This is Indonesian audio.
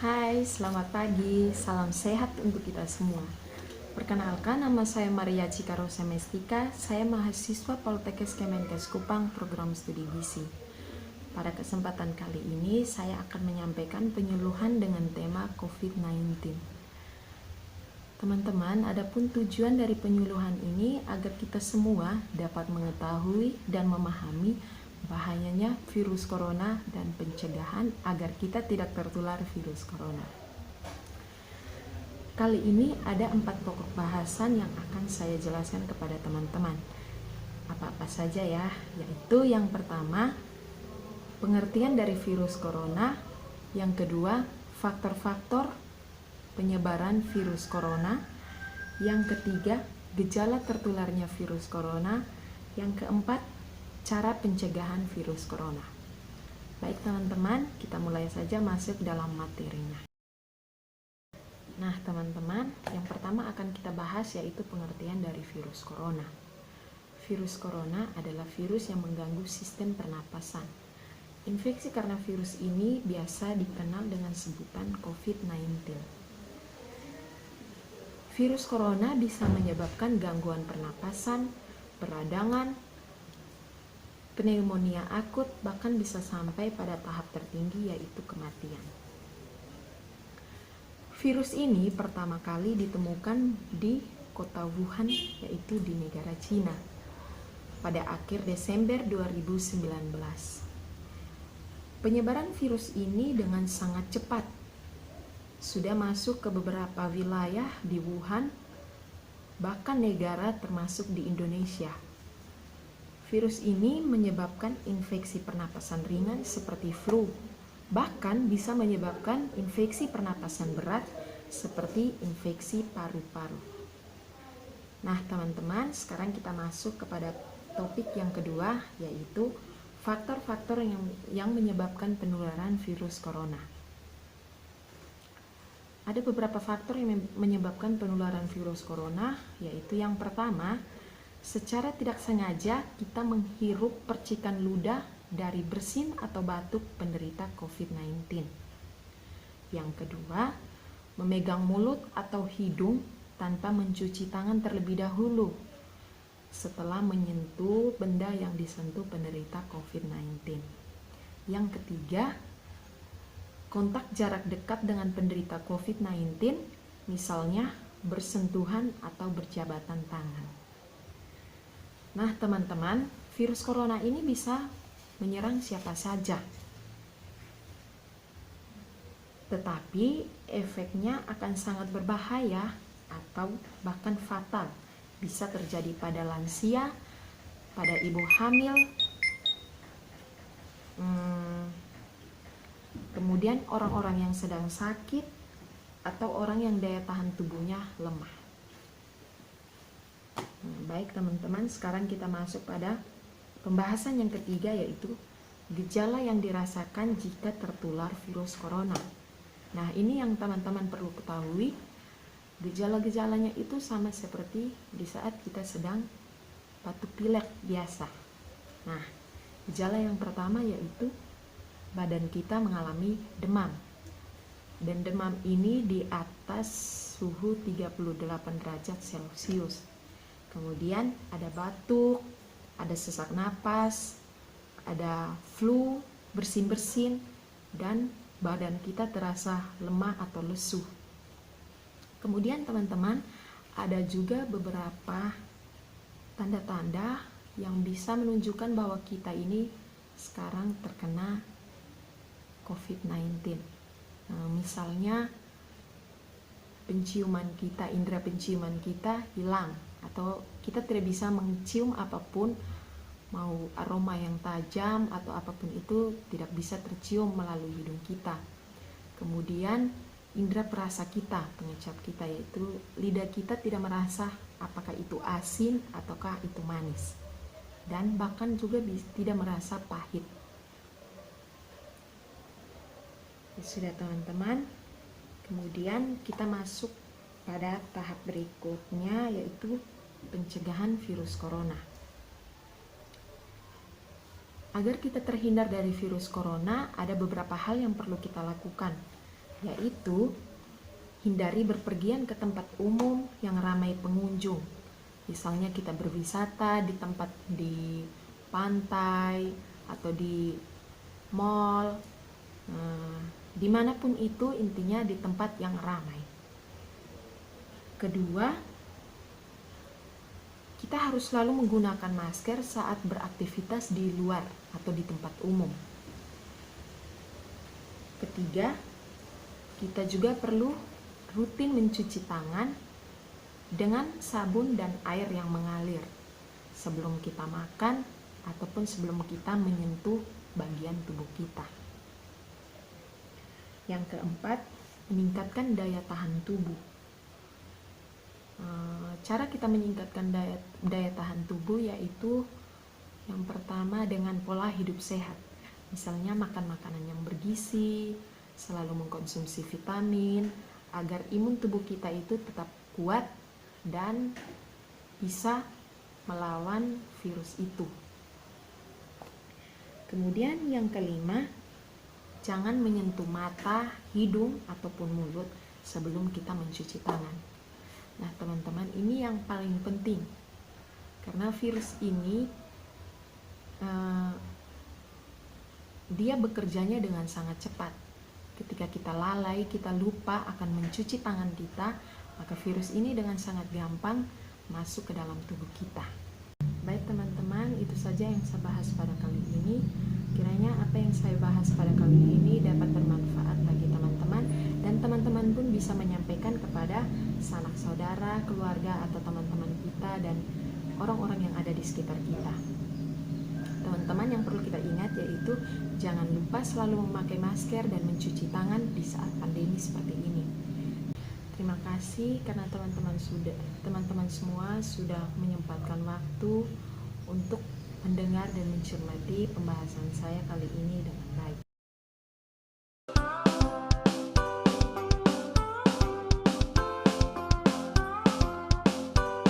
Hai, selamat pagi. Salam sehat untuk kita semua. Perkenalkan, nama saya Maria Cikaro Semestika. Saya mahasiswa Poltekkes Kemenkes Kupang, program studi gizi. Pada kesempatan kali ini, saya akan menyampaikan penyuluhan dengan tema COVID-19. Teman-teman, adapun tujuan dari penyuluhan ini agar kita semua dapat mengetahui dan memahami bahayanya virus corona dan pencegahan agar kita tidak tertular virus corona. Kali ini ada 4 pokok bahasan yang akan saya jelaskan kepada teman-teman. Apa-apa saja ya, yaitu yang pertama, pengertian dari virus corona. Yang kedua, faktor-faktor penyebaran virus corona. Yang ketiga, gejala tertularnya virus corona. Yang keempat, cara pencegahan virus corona. Baik teman-teman, kita mulai saja masuk dalam materinya. Nah teman-teman, yang pertama akan kita bahas yaitu pengertian dari virus corona. Virus corona adalah virus yang mengganggu sistem pernapasan. Infeksi karena virus ini biasa dikenal dengan sebutan COVID-19. Virus corona bisa menyebabkan gangguan pernapasan, peradangan, pneumonia akut, bahkan bisa sampai pada tahap tertinggi yaitu kematian. Virus ini pertama kali ditemukan di kota Wuhan, yaitu di negara Cina, pada akhir Desember 2019. Penyebaran virus ini dengan sangat cepat sudah masuk ke beberapa wilayah di Wuhan, bahkan negara termasuk di Indonesia. Virus ini menyebabkan infeksi pernapasan ringan seperti flu, bahkan bisa menyebabkan infeksi pernapasan berat seperti infeksi paru-paru. Nah teman-teman, sekarang kita masuk kepada topik yang kedua, yaitu faktor-faktor yang menyebabkan penularan virus corona. Ada beberapa faktor yang menyebabkan penularan virus corona, yaitu yang pertama, secara tidak sengaja kita menghirup percikan ludah dari bersin atau batuk penderita COVID-19. Yang kedua, memegang mulut atau hidung tanpa mencuci tangan terlebih dahulu setelah menyentuh benda yang disentuh penderita COVID-19. Yang ketiga, kontak jarak dekat dengan penderita COVID-19, misalnya bersentuhan atau berjabatan tangan. Nah teman-teman, virus corona ini bisa menyerang siapa saja, tetapi efeknya akan sangat berbahaya atau bahkan fatal. Bisa terjadi pada lansia, pada ibu hamil, kemudian orang-orang yang sedang sakit, atau orang yang daya tahan tubuhnya lemah. Baik teman-teman, sekarang kita masuk pada pembahasan yang ketiga, yaitu gejala yang dirasakan jika tertular virus corona. Nah ini yang teman-teman perlu ketahui, gejala-gejalanya itu sama seperti di saat kita sedang batuk pilek biasa. Nah gejala yang pertama yaitu badan kita mengalami demam, dan demam ini di atas suhu 38 derajat Celcius. Kemudian ada batuk, ada sesak napas, ada flu, bersin-bersin, dan badan kita terasa lemah atau lesu. Kemudian teman-teman, ada juga beberapa tanda-tanda yang bisa menunjukkan bahwa kita ini sekarang terkena COVID-19. Misalnya penciuman kita, indera penciuman kita hilang, atau kita tidak bisa mencium apapun, mau aroma yang tajam atau apapun itu tidak bisa tercium melalui hidung kita. Kemudian indera perasa kita, pengecap kita, yaitu lidah kita tidak merasa apakah itu asin ataukah itu manis, dan bahkan juga tidak merasa pahit. Sudah teman-teman, kemudian kita masuk pada tahap berikutnya, yaitu pencegahan virus corona. Agar kita terhindar dari virus corona, ada beberapa hal yang perlu kita lakukan. yaitu hindari berpergian ke tempat umum yang ramai pengunjung. Misalnya kita berwisata di tempat di pantai atau di mall, dimanapun itu, intinya di tempat yang ramai. Kedua, kita harus selalu menggunakan masker saat beraktivitas di luar atau di tempat umum. Ketiga, kita juga perlu rutin mencuci tangan dengan sabun dan air yang mengalir sebelum kita makan ataupun sebelum kita menyentuh bagian tubuh kita. Yang keempat, meningkatkan daya tahan tubuh. Cara kita meningkatkan daya tahan tubuh yaitu yang pertama dengan pola hidup sehat. Misalnya makan makanan yang bergizi, selalu mengkonsumsi vitamin agar imun tubuh kita itu tetap kuat dan bisa melawan virus itu. Kemudian yang kelima, jangan menyentuh mata, hidung, ataupun mulut sebelum kita mencuci tangan. Nah teman-teman, ini yang paling penting karena virus ini dia bekerjanya dengan sangat cepat. Ketika kita lalai, kita lupa akan mencuci tangan kita, maka virus ini dengan sangat gampang masuk ke dalam tubuh kita. Baik teman-teman, itu saja yang saya bahas pada kali ini. Kiranya apa yang saya bahas pada kali ini dapat bermanfaat bagi teman-teman, dan teman-teman pun bisa menyampaikan kepada sanak saudara, keluarga, atau teman-teman kita dan orang-orang yang ada di sekitar kita. Teman-teman, yang perlu kita ingat yaitu jangan lupa selalu memakai masker dan mencuci tangan di saat pandemi seperti ini. Terima kasih karena teman-teman semua sudah menyempatkan waktu untuk mendengar dan mencermati pembahasan saya kali ini dengan baik.